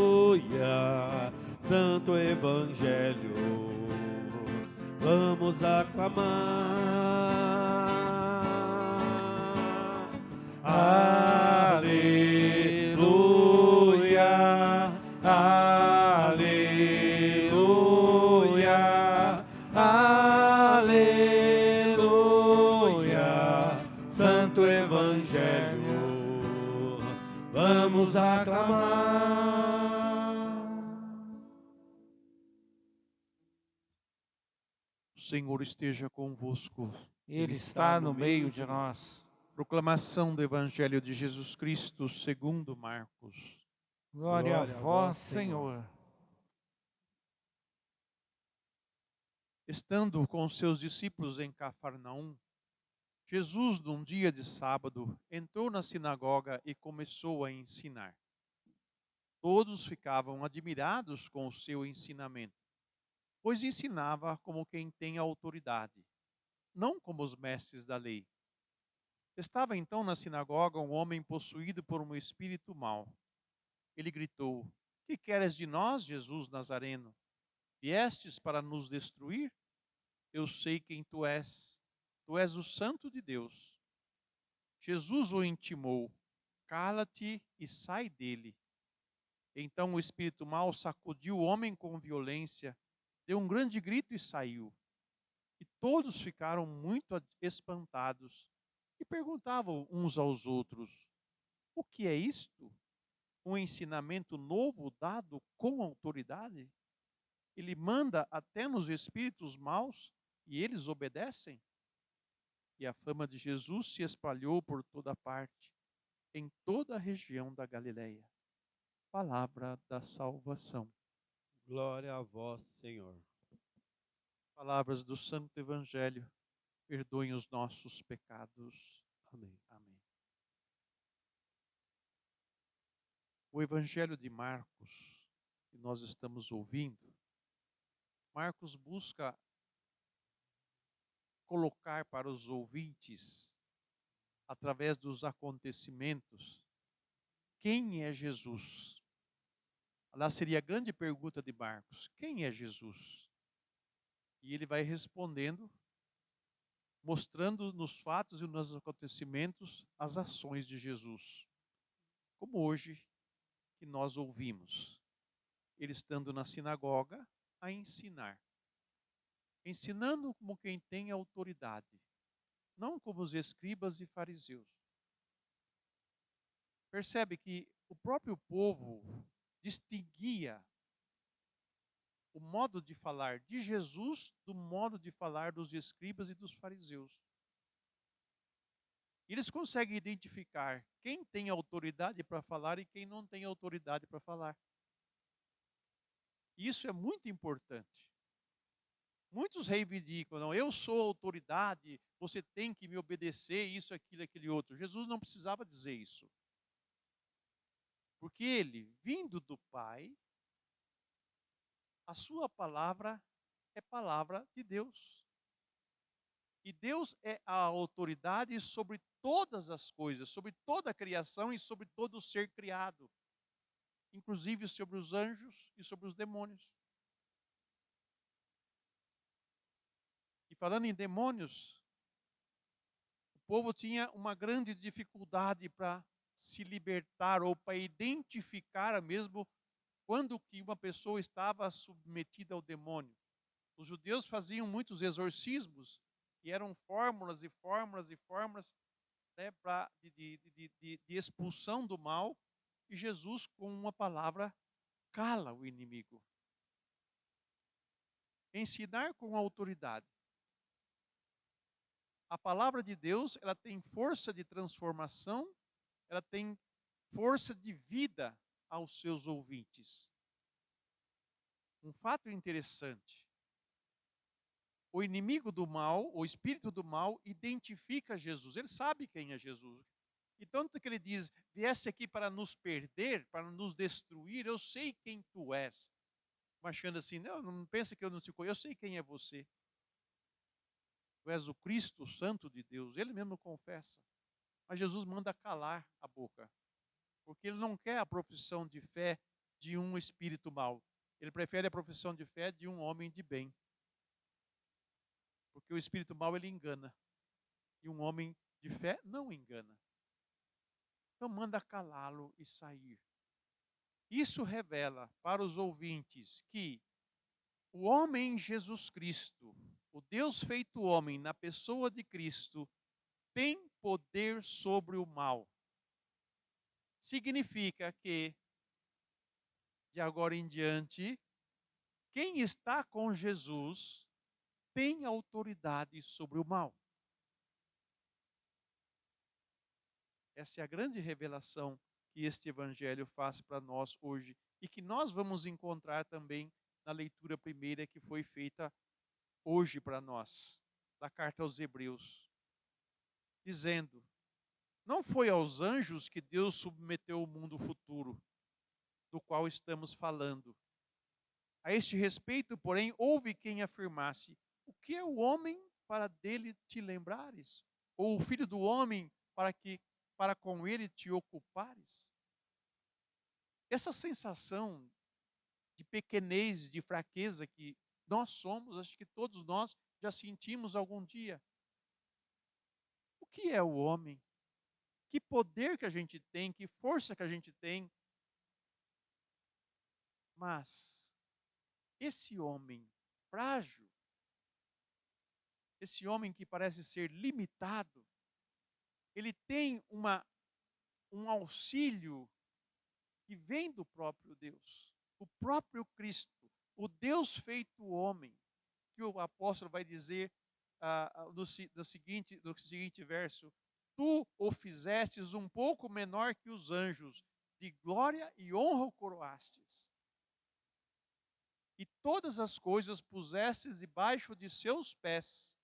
aleluia. Santo Evangelho, vamos aclamar. Aleluia, aleluia, aleluia. Santo Evangelho, vamos aclamar. O Senhor esteja convosco. Ele está no meio de nós. Proclamação do Evangelho de Jesus Cristo segundo Marcos. Glória a vós, Senhor. Estando com os seus discípulos em Cafarnaum, Jesus, num dia de sábado, entrou na sinagoga e começou a ensinar. Todos ficavam admirados com o seu ensinamento, pois ensinava como quem tem autoridade, não como os mestres da lei. Estava então na sinagoga um homem possuído por um espírito mau. Ele gritou: "Que queres de nós, Jesus Nazareno? Viestes para nos destruir? Eu sei quem tu és. Tu és o Santo de Deus." Jesus o intimou: "Cala-te e sai dele." Então o espírito mau sacudiu o homem com violência, deu um grande grito e saiu. E todos ficaram muito espantados e perguntavam uns aos outros: "O que é isto? Um ensinamento novo dado com autoridade? Ele manda até nos espíritos maus e eles obedecem?" E a fama de Jesus se espalhou por toda parte, em toda a região da Galileia. Palavra da salvação. Glória a vós, Senhor. Palavras do Santo Evangelho. Perdoem os nossos pecados. Amém. Amém. O Evangelho de Marcos, que nós estamos ouvindo, Marcos busca colocar para os ouvintes, através dos acontecimentos, quem é Jesus? Lá seria a grande pergunta de Marcos: quem é Jesus? E ele vai respondendo, mostrando nos fatos e nos acontecimentos as ações de Jesus. Como hoje que nós ouvimos, ele estando na sinagoga a ensinar. Ensinando como quem tem autoridade, não como os escribas e fariseus. Percebe que o próprio povo distinguia o modo de falar de Jesus do modo de falar dos escribas e dos fariseus. E eles conseguem identificar quem tem autoridade para falar e quem não tem autoridade para falar. E isso é muito importante. Muitos reivindicam: "Não, eu sou autoridade, você tem que me obedecer, isso, aquilo, aquele outro." Jesus não precisava dizer isso. Porque ele, vindo do Pai, a sua palavra é palavra de Deus. E Deus é a autoridade sobre todas as coisas, sobre toda a criação e sobre todo o ser criado, inclusive sobre os anjos e sobre os demônios. E falando em demônios, o povo tinha uma grande dificuldade para se libertar ou para identificar mesmo quando que uma pessoa estava submetida ao demônio. Os judeus faziam muitos exorcismos e eram fórmulas e fórmulas e fórmulas, né, de expulsão do mal, e Jesus, com uma palavra, cala o inimigo. Ensinar com autoridade. A palavra de Deus, ela tem força de transformação, ela tem força de vida aos seus ouvintes. Um fato interessante: o inimigo do mal, o espírito do mal, identifica Jesus. Ele sabe quem é Jesus. E tanto que ele diz: "Viesse aqui para nos perder, para nos destruir, eu sei quem tu és." achando assim, não pensa que eu não te conheço, eu sei quem é você. Tu és o Cristo, o Santo de Deus. Ele mesmo confessa. Mas Jesus manda calar a boca, porque ele não quer a profissão de fé de um espírito mau. Ele prefere a profissão de fé de um homem de bem. Porque o espírito mau ele engana, e um homem de fé não engana. Então manda calá-lo e sair. Isso revela para os ouvintes que o homem Jesus Cristo, o Deus feito homem na pessoa de Cristo, tem poder sobre o mal. Significa que, de agora em diante, quem está com Jesus tem autoridade sobre o mal. Essa é a grande revelação que este evangelho faz para nós hoje e que nós vamos encontrar também na leitura primeira que foi feita hoje para nós, da carta aos Hebreus, dizendo: não foi aos anjos que Deus submeteu o mundo futuro, do qual estamos falando. A este respeito, porém, houve quem afirmasse: o que é o homem para dele te lembrares? Ou o filho do homem para com ele te ocupares? Essa sensação de pequenez, de fraqueza que nós somos, acho que todos nós já sentimos algum dia. O que é o homem? Que poder que a gente tem, que força que a gente tem. Mas esse homem frágil, esse homem que parece ser limitado, ele tem um auxílio que vem do próprio Deus, o próprio Cristo, o Deus feito homem, que o apóstolo vai dizer no seguinte verso: tu o fizestes um pouco menor que os anjos, de glória e honra o coroastes. E todas as coisas pusestes debaixo de seus pés.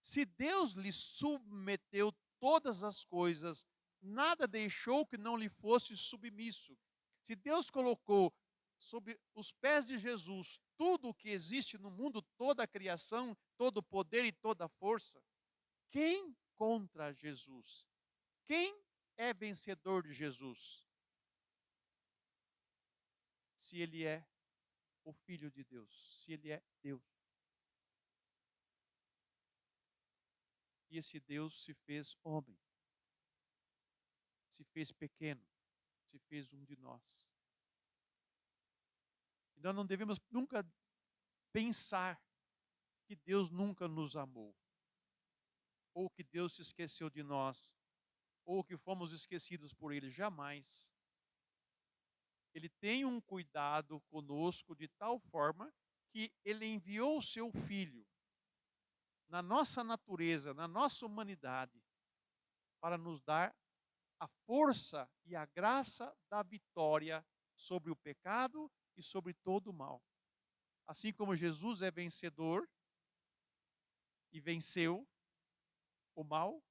Se Deus lhe submeteu todas as coisas, nada deixou que não lhe fosse submisso. Se Deus colocou sob os pés de Jesus tudo o que existe no mundo, toda a criação, todo o poder e toda a força, quem contra Jesus? Quem é vencedor de Jesus? Se ele é o Filho de Deus, se ele é Deus. E esse Deus se fez homem, se fez pequeno, se fez um de nós. E nós não devemos nunca pensar que Deus nunca nos amou, ou que Deus se esqueceu de nós, ou que fomos esquecidos por Ele. Jamais. Ele tem um cuidado conosco de tal forma que Ele enviou o seu Filho na nossa natureza, na nossa humanidade, para nos dar a força e a graça da vitória sobre o pecado e sobre todo o mal. Assim como Jesus é vencedor e venceu o mal,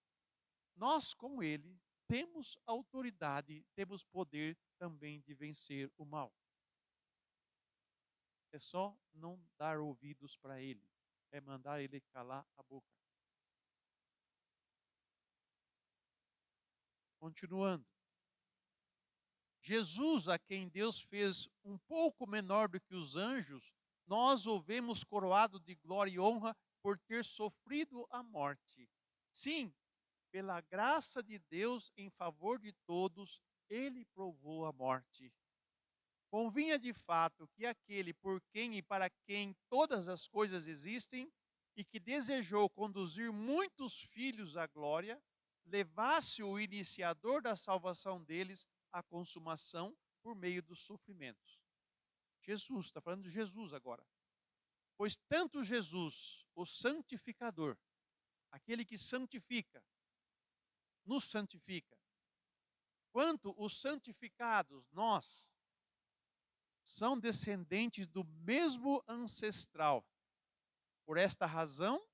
nós com ele temos autoridade, temos poder também de vencer o mal. É só não dar ouvidos para ele, é mandar ele calar a boca. Continuando. Jesus, a quem Deus fez um pouco menor do que os anjos, nós o vemos coroado de glória e honra por ter sofrido a morte. Sim, pela graça de Deus em favor de todos, ele provou a morte. Convinha de fato que aquele por quem e para quem todas as coisas existem e que desejou conduzir muitos filhos à glória, levasse o iniciador da salvação deles à consumação por meio dos sofrimentos. Jesus, está falando de Jesus agora. Pois tanto Jesus, o santificador, aquele que santifica, nos santifica, quanto os santificados, nós, são descendentes do mesmo ancestral. Por esta razão,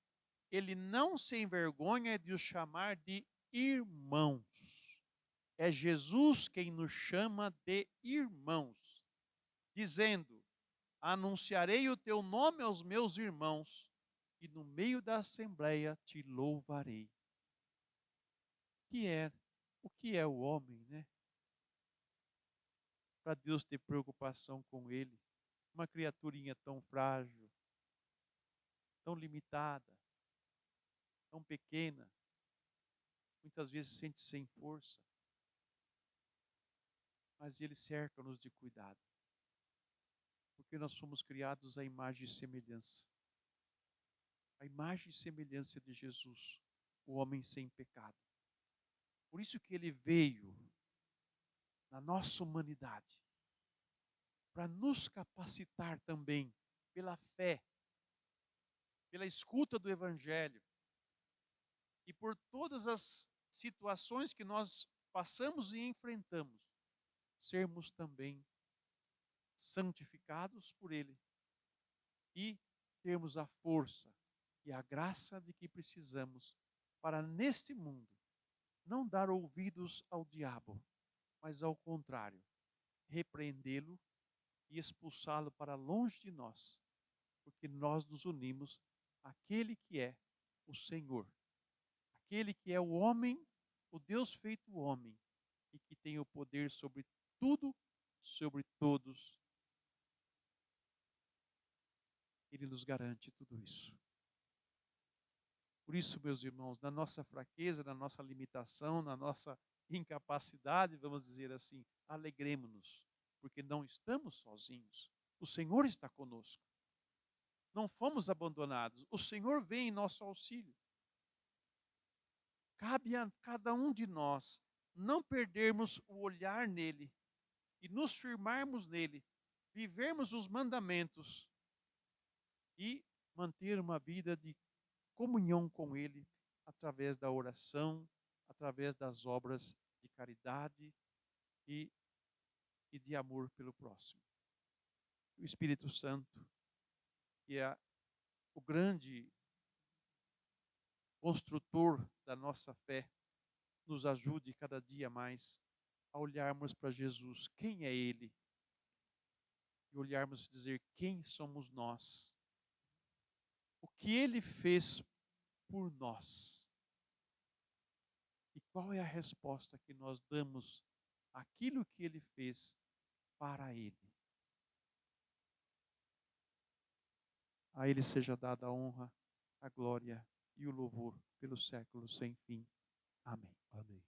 ele não se envergonha de os chamar de irmãos. É Jesus quem nos chama de irmãos, dizendo: anunciarei o teu nome aos meus irmãos, e no meio da assembleia te louvarei. O que é o homem, né? Para Deus ter preocupação com ele. Uma criaturinha tão frágil, tão limitada, tão pequena, muitas vezes se sente sem força, mas Ele cerca-nos de cuidado, porque nós somos criados à imagem e semelhança. A imagem e semelhança de Jesus, o homem sem pecado. Por isso que Ele veio na nossa humanidade, para nos capacitar também pela fé, pela escuta do Evangelho, e por todas as situações que nós passamos e enfrentamos, sermos também santificados por Ele e termos a força e a graça de que precisamos para, neste mundo, não dar ouvidos ao diabo, mas ao contrário, repreendê-lo e expulsá-lo para longe de nós, porque nós nos unimos àquele que é o Senhor, aquele que é o homem, o Deus feito homem, e que tem o poder sobre tudo, sobre todos. Ele nos garante tudo isso. Por isso, meus irmãos, na nossa fraqueza, na nossa limitação, na nossa incapacidade, vamos dizer assim, alegremos-nos, porque não estamos sozinhos. O Senhor está conosco. Não fomos abandonados. O Senhor vem em nosso auxílio. Cabe a cada um de nós não perdermos o olhar nele e nos firmarmos nele, vivermos os mandamentos e manter uma vida de comunhão com ele através da oração, através das obras de caridade e de amor pelo próximo. O Espírito Santo, que é o grande construtor da nossa fé, nos ajude cada dia mais a olharmos para Jesus, quem é Ele, e olharmos e dizer quem somos nós, o que Ele fez por nós, e qual é a resposta que nós damos àquilo que Ele fez para Ele. A Ele seja dada a honra, a glória e o louvor pelos séculos sem fim. Amém. Amém.